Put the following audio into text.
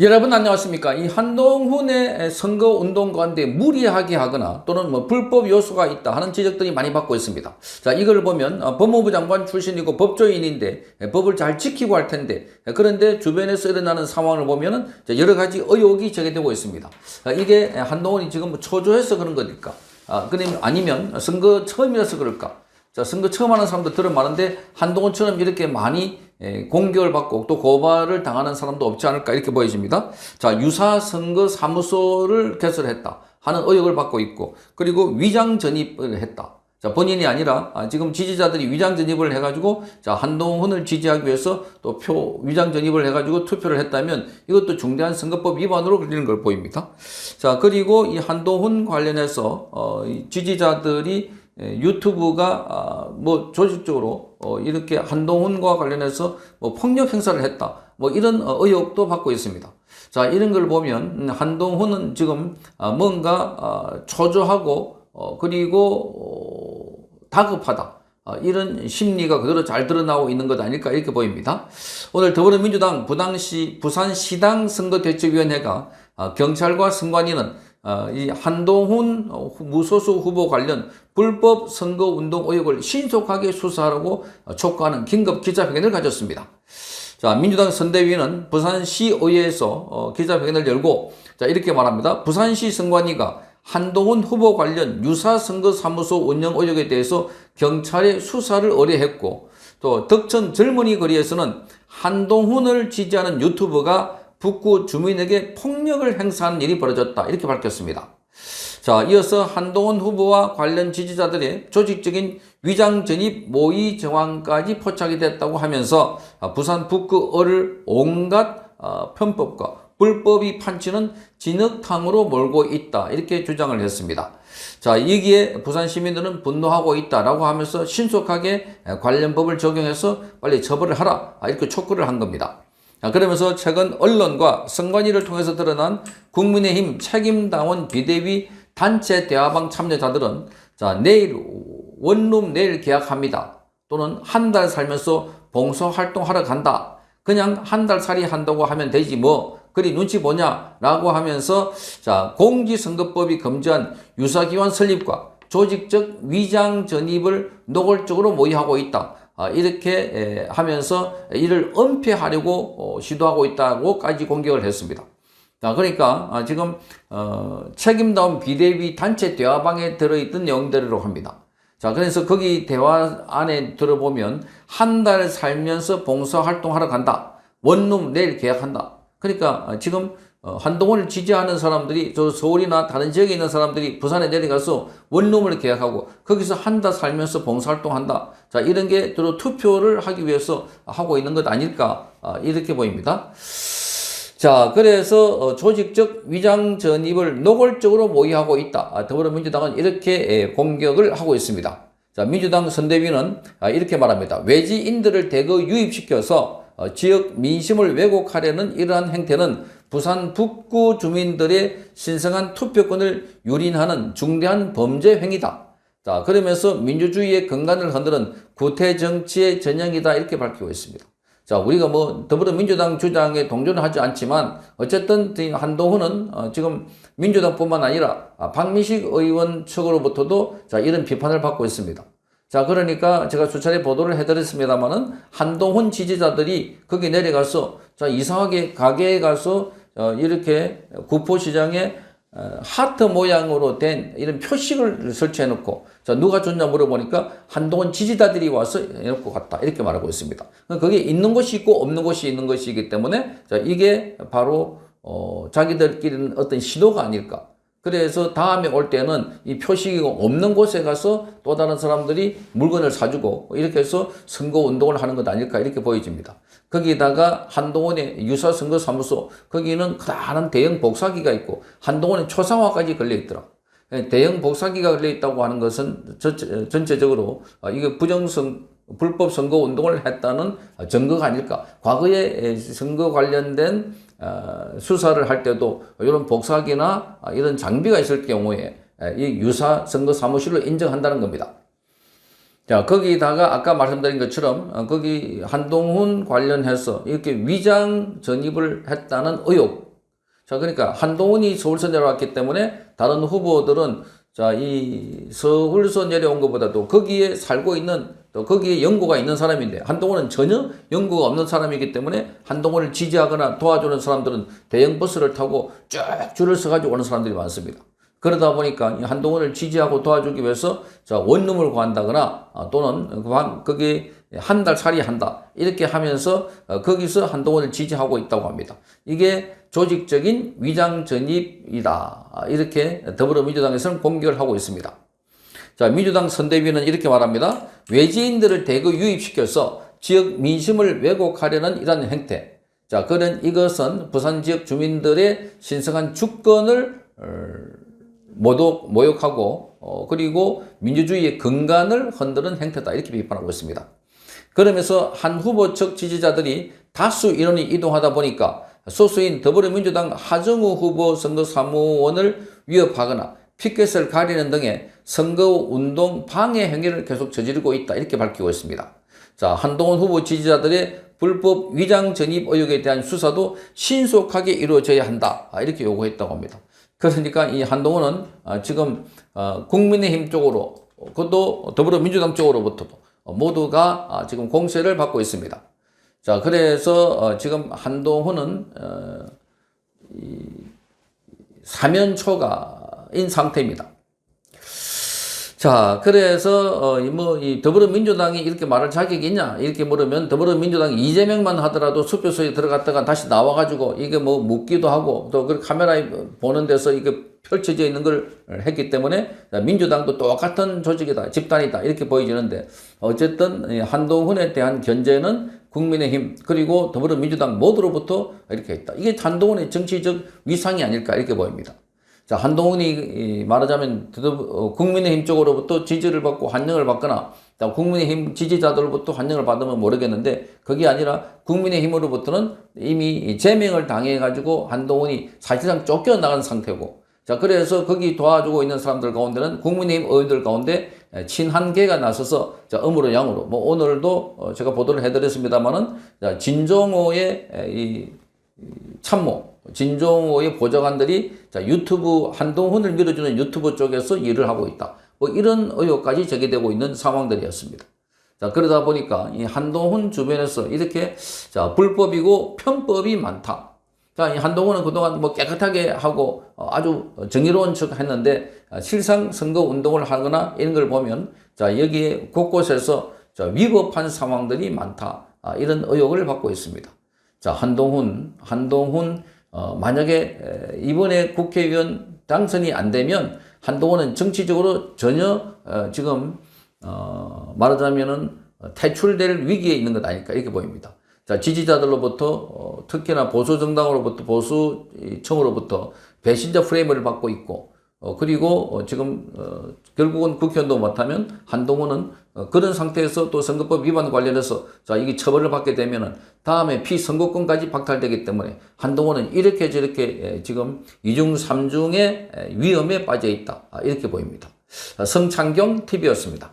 여러분 안녕하십니까? 이 한동훈의 선거운동 가운데 무리하게 하거나 또는 불법 요소가 있다 하는 지적들이 많이 받고 있습니다. 자, 이걸 보면 법무부 장관 출신이고 법조인인데 법을 잘 지키고 할 텐데 그런데 주변에서 일어나는 상황을 보면은 여러 가지 의혹이 제기되고 있습니다. 이게 한동훈이 지금 초조해서 그런 것일까? 아니면 선거 처음이라서 그럴까? 자, 선거 처음 하는 사람도 들은 많은데 한동훈처럼 이렇게 많이 공격을 받고 또 고발을 당하는 사람도 없지 않을까 이렇게 보여집니다. 자, 유사 선거 사무소를 개설했다 하는 의혹을 받고 있고, 그리고 위장 전입을 했다. 자, 본인이 아니라 지금 지지자들이 위장 전입을 해가지고 자, 한동훈을 지지하기 위해서 또 위장 전입을 해가지고 투표를 했다면 이것도 중대한 선거법 위반으로 걸리는 걸 보입니다. 자, 그리고 이 한동훈 관련해서 지지자들이 유튜브가 조직적으로 이렇게 한동훈과 관련해서 폭력 행사를 했다 이런 의혹도 받고 있습니다. 자, 이런 걸 보면 한동훈은 지금 뭔가 초조하고 그리고 다급하다 이런 심리가 그대로 잘 드러나고 있는 것 아닐까 이렇게 보입니다. 오늘 더불어민주당 부산시당 선거대책위원회가 경찰과 선관위는 이 한동훈 무소속 후보 관련 불법 선거운동 의혹을 신속하게 수사하라고 촉구하는 긴급 기자회견을 가졌습니다. 자, 민주당 선대위는 부산시의회에서 기자회견을 열고 자, 이렇게 말합니다. 부산시 선관위가 한동훈 후보 관련 유사 선거사무소 운영 의혹에 대해서 경찰의 수사를 의뢰했고, 또 덕천 젊은이 거리에서는 한동훈을 지지하는 유튜버가 북구 주민에게 폭력을 행사하는 일이 벌어졌다 이렇게 밝혔습니다. 자, 이어서 한동훈 후보와 관련 지지자들의 조직적인 위장 전입 모의 정황까지 포착이 됐다고 하면서 부산 북구을 온갖 편법과 불법이 판치는 진흙탕으로 몰고 있다 이렇게 주장을 했습니다. 자, 여기에 부산 시민들은 분노하고 있다라고 하면서 신속하게 관련 법을 적용해서 빨리 처벌을 하라 이렇게 촉구를 한 겁니다. 그러면서 최근 언론과 선관위를 통해서 드러난 국민의힘 책임당원 비대위 단체 대화방 참여자들은 자, 내일 원룸 내일 계약합니다. 또는 한 달 살면서 봉사활동하러 간다. 그냥 한 달 살이 한다고 하면 되지 그리 눈치 보냐라고 하면서 자, 공직선거법이 금지한 유사기관 설립과 조직적 위장 전입을 노골적으로 모의하고 있다. 이렇게 하면서 이를 은폐하려고 시도하고 있다고까지 공격을 했습니다. 자, 그러니까 지금 책임다운 비대위 단체 대화방에 들어있던 내용대로 합니다. 자, 그래서 거기 대화 안에 들어보면 한 달 살면서 봉사활동하러 간다. 원룸 내일 계약한다. 그러니까 지금 한동훈을 지지하는 사람들이 저 서울이나 다른 지역에 있는 사람들이 부산에 내려가서 원룸을 계약하고 거기서 한 달 살면서 봉사활동한다. 자, 이런 게 주로 투표를 하기 위해서 하고 있는 것 아닐까 이렇게 보입니다. 자, 그래서 조직적 위장 전입을 노골적으로 모의하고 있다. 더불어민주당은 이렇게 공격을 하고 있습니다. 자, 민주당 선대위는 이렇게 말합니다. 외지인들을 대거 유입시켜서 지역 민심을 왜곡하려는 이러한 행태는 부산 북구 주민들의 신성한 투표권을 유린하는 중대한 범죄 행위다. 자, 그러면서 민주주의의 근간을 흔드는 구태 정치의 전형이다 이렇게 밝히고 있습니다. 자, 우리가 더불어민주당 주장에 동조는 하지 않지만 어쨌든 한동훈은 지금 민주당뿐만 아니라 박민식 의원 측으로부터도 자, 이런 비판을 받고 있습니다. 자, 그러니까 제가 수차례 보도를 해드렸습니다만은 한동훈 지지자들이 거기 내려가서 자, 이상하게 가게에 가서 이렇게 구포시장에 하트 모양으로 된 이런 표식을 설치해 놓고 자, 누가 줬냐 물어보니까 한동훈 지지자들이 와서 해놓고 갔다 이렇게 말하고 있습니다. 거기에 있는 곳이 있고 없는 곳이 있는 것이기 때문에 자, 이게 바로 자기들끼리는 어떤 시도가 아닐까. 그래서 다음에 올 때는 이 표식이 없는 곳에 가서 또 다른 사람들이 물건을 사주고 이렇게 해서 선거운동을 하는 것 아닐까 이렇게 보여집니다. 거기다가 한동훈의 유사선거사무소 거기는 크다란 대형 복사기가 있고 한동훈의 초상화까지 걸려있더라. 대형 복사기가 걸려있다고 하는 것은 전체적으로 이게 불법 선거운동을 했다는 증거가 아닐까. 과거에 선거 관련된 수사를 할 때도 이런 복사기나 이런 장비가 있을 경우에 이 유사 선거 사무실을 인정한다는 겁니다. 자, 거기다가 아까 말씀드린 것처럼 거기 한동훈 관련해서 이렇게 위장 전입을 했다는 의혹 자, 그러니까 한동훈이 서울서 내려왔기 때문에 다른 후보들은 자, 이 서울서 내려온 것보다도 거기에 살고 있는 또 거기에 연고가 있는 사람인데 한동훈은 전혀 연고가 없는 사람이기 때문에 한동훈을 지지하거나 도와주는 사람들은 대형 버스를 타고 쭉 줄을 서가지고 오는 사람들이 많습니다. 그러다 보니까 한동훈을 지지하고 도와주기 위해서 자, 원룸을 구한다거나 또는 거기 한 달 살이 한다 이렇게 하면서 거기서 한동훈을 지지하고 있다고 합니다. 이게 조직적인 위장 전입이다 이렇게 더불어민주당에서는 공격을 하고 있습니다. 자, 민주당 선대위는 이렇게 말합니다. 외지인들을 대거 유입시켜서 지역 민심을 왜곡하려는 이러한 행태. 자, 그런 이것은 부산 지역 주민들의 신성한 주권을 모욕하고 그리고 민주주의의 근간을 흔드는 행태다 이렇게 비판하고 있습니다. 그러면서 한 후보 측 지지자들이 다수 인원이 이동하다 보니까 소수인 더불어민주당 하정우 후보 선거 사무원을 위협하거나 피켓을 가리는 등의 선거운동 방해 행위를 계속 저지르고 있다 이렇게 밝히고 있습니다. 자, 한동훈 후보 지지자들의 불법 위장 전입 의혹에 대한 수사도 신속하게 이루어져야 한다 이렇게 요구했다고 합니다. 그러니까 이 한동훈은 지금 국민의힘 쪽으로 그것도 더불어민주당 쪽으로부터도 모두가 지금 공세를 받고 있습니다. 자, 그래서 지금 한동훈은 사면초가인 상태입니다. 자, 그래서 이 더불어민주당이 이렇게 말할 자격이 있냐 이렇게 물으면 더불어민주당이 이재명만 하더라도 수표소에 들어갔다가 다시 나와가지고 이게 뭐 묻기도 하고 또 그 카메라에 보는 데서 이게 펼쳐져 있는 걸 했기 때문에 민주당도 똑같은 조직이다 집단이다 이렇게 보여지는데 어쨌든 한동훈에 대한 견제는 국민의힘 그리고 더불어민주당 모두로부터 이렇게 했다. 이게 한동훈의 정치적 위상이 아닐까 이렇게 보입니다. 자, 한동훈이 말하자면 국민의힘 쪽으로부터 지지를 받고 환영을 받거나 국민의힘 지지자들로부터 환영을 받으면 모르겠는데 그게 아니라 국민의힘으로부터는 이미 제명을 당해가지고 한동훈이 사실상 쫓겨나간 상태고 자, 그래서 거기 도와주고 있는 사람들 가운데는 국민의힘 의원들 가운데 친한계가 나서서 자, 음으로 양으로 뭐 오늘도 제가 보도를 해드렸습니다만은 진종호의 이 참모 진종호의 보좌관들이 자, 유튜브 한동훈을 밀어주는 유튜브 쪽에서 일을 하고 있다. 뭐 이런 의혹까지 제기되고 있는 상황들이었습니다. 자, 그러다 보니까 이 한동훈 주변에서 이렇게 자, 불법이고 편법이 많다. 자, 이 한동훈은 그동안 뭐 깨끗하게 하고 아주 정의로운 척 했는데 실상 선거 운동을 하거나 이런 걸 보면 자, 여기에 곳곳에서 자, 위법한 상황들이 많다. 이런 의혹을 받고 있습니다. 자, 한동훈 만약에 이번에 국회의원 당선이 안 되면 한동훈은 정치적으로 전혀 지금 말하자면은 퇴출될 위기에 있는 것 아닐까 이렇게 보입니다. 자, 지지자들로부터 특히나 보수 정당으로부터 보수청으로부터 배신자 프레임을 받고 있고 그리고 지금 결국은 국회의원도 못하면 한동훈은 그런 상태에서 또 선거법 위반 관련해서 자, 이게 처벌을 받게 되면은 다음에 피선거권까지 박탈되기 때문에 한동훈은 이렇게 저렇게 지금 이중 삼중의 위험에 빠져 있다 이렇게 보입니다. 성창경 TV였습니다.